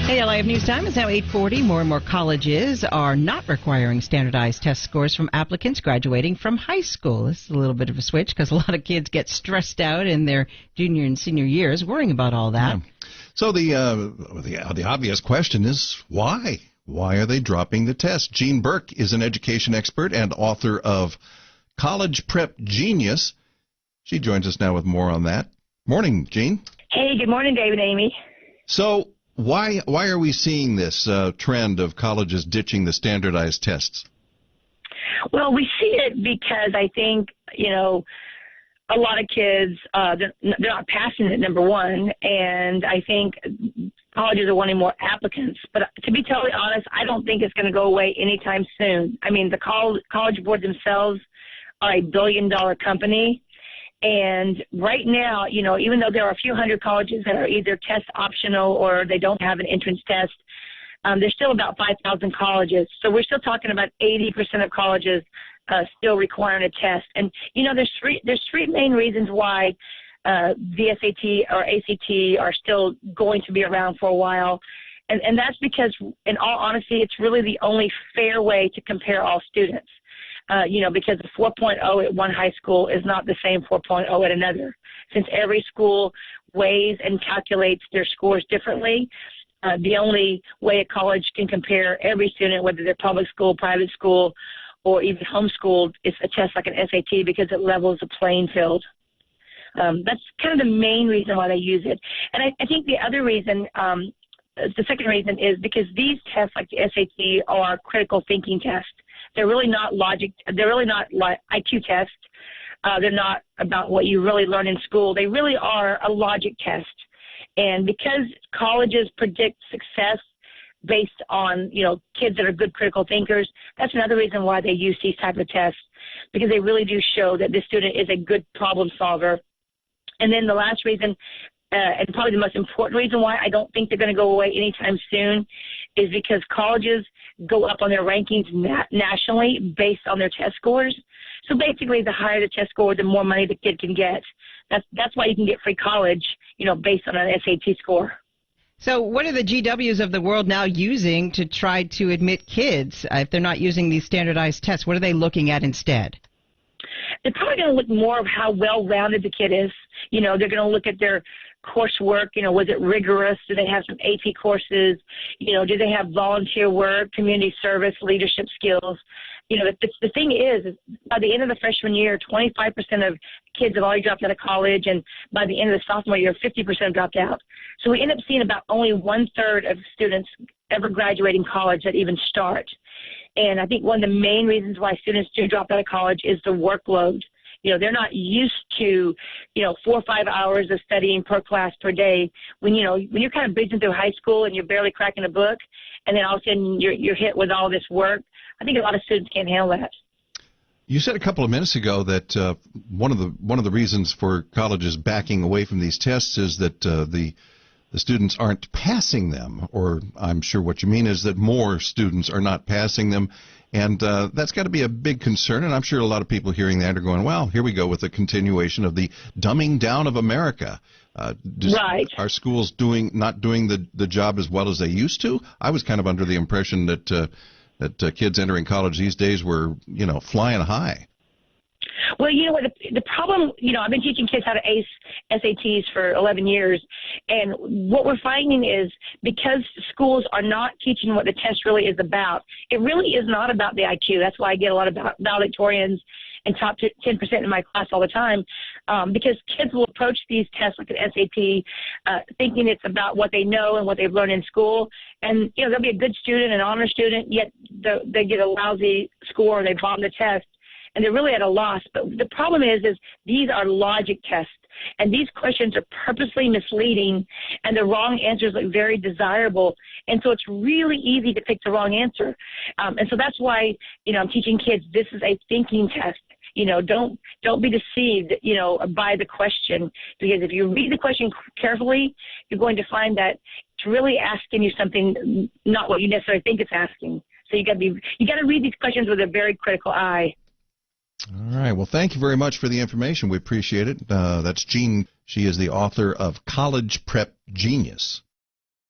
Hey, LIF News Time. It's now 8:40. More and more colleges are not requiring standardized test scores from applicants graduating from high school. This is a little bit of a switch because a lot of kids get stressed out in their junior and senior years worrying about all that. Yeah. So the obvious question is why? Why are they dropping the test? Jean Burk is an education expert and author of College Prep Genius. She joins us now with more on that. Morning, Jean. Hey, good morning, David and Amy. So why are we seeing this trend of colleges ditching the standardized tests? Well, we see it because I think, a lot of kids, they're not passing it, number one, and I think colleges are wanting more applicants. But to be totally honest, I don't think it's going to go away anytime soon. I mean, the college board themselves are a billion-dollar company. And right now, even though there are a few hundred colleges that are either test optional or they don't have an entrance test, there's still about 5,000 colleges. So we're still talking about 80% of colleges still requiring a test. And, there's three main reasons why the SAT or ACT are still going to be around for a while. And that's because, in all honesty, it's really the only fair way to compare all students. Because the 4.0 at one high school is not the same 4.0 at another. Since every school weighs and calculates their scores differently, the only way a college can compare every student, whether they're public school, private school, or even homeschooled, is a test like an SAT because it levels the playing field. That's kind of the main reason why they use it. And I think the other reason, the second reason, is because these tests like the SAT are critical thinking tests. They're really not logic. They're really not like IQ tests. They're not about what you really learn in school. They really are a logic test. And because colleges predict success based on, kids that are good critical thinkers, that's another reason why they use these type of tests, because they really do show that this student is a good problem solver. And then the last reason, and probably the most important reason why I don't think they're going to go away anytime soon, is because colleges go up on their rankings nationally based on their test scores. So basically, the higher the test score, the more money the kid can get. That's why you can get free college, based on an SAT score. So what are the GWs of the world now using to try to admit kids if they're not using these standardized tests? What are they looking at instead? They're probably going to look more of how well-rounded the kid is. They're going to look at their coursework. Was it rigorous? Do they have some AP courses? Do they have volunteer work, community service, leadership skills? The thing is by the end of the freshman year, 25% of kids have already dropped out of college, and by the end of the sophomore year, 50% have dropped out. So we end up seeing about only 1/3 of students ever graduating college that even start. And I think one of the main reasons why students do drop out of college is the workload. They're not used to, 4 or 5 hours of studying per class per day. When you're kind of breezing through high school and you're barely cracking a book, and then all of a sudden you're hit with all this work, I think a lot of students can't handle that. You said a couple of minutes ago that one of the reasons for colleges backing away from these tests is that the students aren't passing them, or I'm sure what you mean is that more students are not passing them, and that's got to be a big concern, and I'm sure a lot of people hearing that are going, well, here we go with a continuation of the dumbing down of America. Right. Are schools not doing the job as well as they used to? I was kind of under the impression that kids entering college these days were, flying high. Well, what the problem, I've been teaching kids how to ace SATs for 11 years, and what we're finding is because schools are not teaching what the test really is about, it really is not about the IQ. That's why I get a lot of valedictorians and top 10% in my class all the time, because kids will approach these tests like an SAT thinking it's about what they know and what they've learned in school, and, they'll be a good student, an honor student, yet they get a lousy score and they bomb the test. And they're really at a loss. But the problem is these are logic tests, and these questions are purposely misleading, and the wrong answers look very desirable. And so it's really easy to pick the wrong answer. And so that's why, I'm teaching kids this is a thinking test. Don't be deceived, by the question, because if you read the question carefully, you're going to find that it's really asking you something, not what you necessarily think it's asking. So you got to read these questions with a very critical eye. All right. Well, thank you very much for the information. We appreciate it. That's Jean. She is the author of College Prep Genius.